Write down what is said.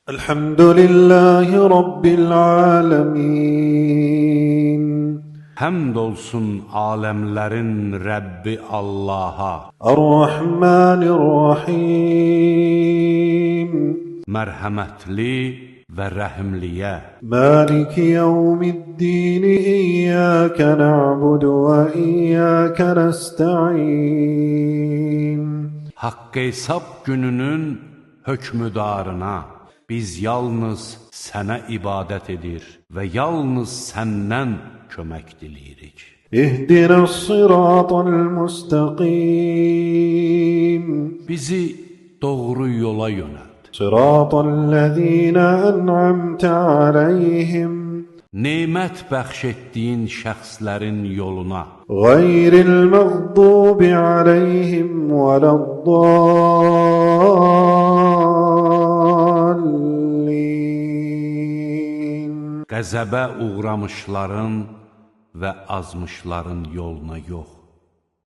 Elhamdülillahi Rabbil alemin. Həmd olsun aləmlərin Rəbbi Allaha, Ar-Rahmanir-Rahim. mərhəmətli və rəhimliyə. Maliki yevmiddin. İyyâke na'budu və iyyâke nesta'in. Haqqı hesab gününün hökmüdarına biz yalnız sənə ibadət edir və yalnız səndən kömək diləyirik. İhdina's-sıratal mustaqim. Bizi doğru yola yönəlt. Sıratallezîne en'amte aleyhim. Nemət bəxş etdiyin şəxslərin yoluna. Gayril məğdubi aleyhim vələddallin. Qəzəbə uğramışların və azmışların yoluna yox.